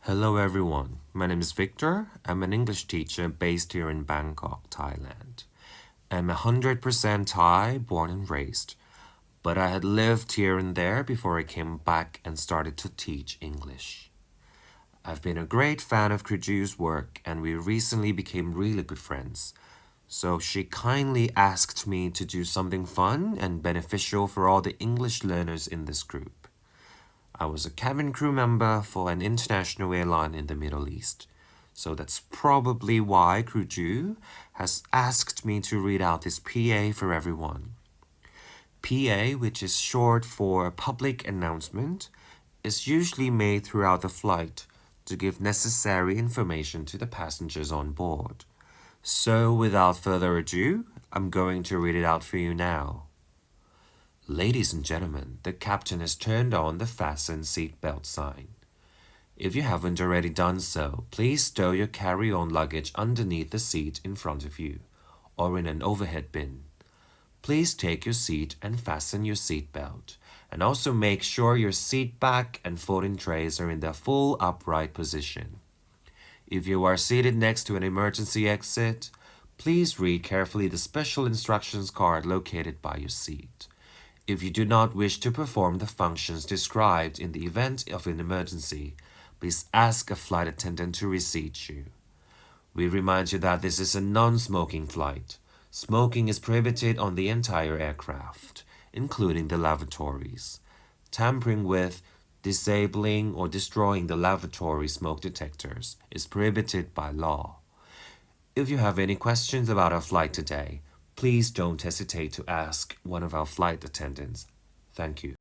Hello everyone, my name is Victor. I'm an English teacher based here in Bangkok, Thailand. I'm 100% Thai, born and raised, but I had lived here and there before I came back and started to teach English. I've been a great fan of Kroo's work and we recently became really good friends. So she kindly asked me to do something fun and beneficial for all the English learners in this group. I was a cabin crew member for an international airline in the Middle East. So that's probably why Kroo has asked me to read out this PA for everyone. PA, which is short for public announcement, is usually made throughout the flight to give necessary information to the passengers on board. So without further ado, I'm going to read it out for you now. Ladies and gentlemen, the captain has turned on the Fasten Seat Belt sign. If you haven't already done so, please stow your carry-on luggage underneath the seat in front of you, or in an overhead bin. Please take your seat and fasten your seat belt, and also make sure your seat back and folding trays are in their full upright position. If you are seated next to an emergency exit, please read carefully the special instructions card located by your seat. If you do not wish to perform the functions described in the event of an emergency, please ask a flight attendant to reseat you. We remind you that this is a non-smoking flight. Smoking is prohibited on the entire aircraft, including the lavatories. Tampering with, disabling, or destroying the lavatory smoke detectors is prohibited by law. If you have any questions about our flight today, please don't hesitate to ask one of our flight attendants. Thank you.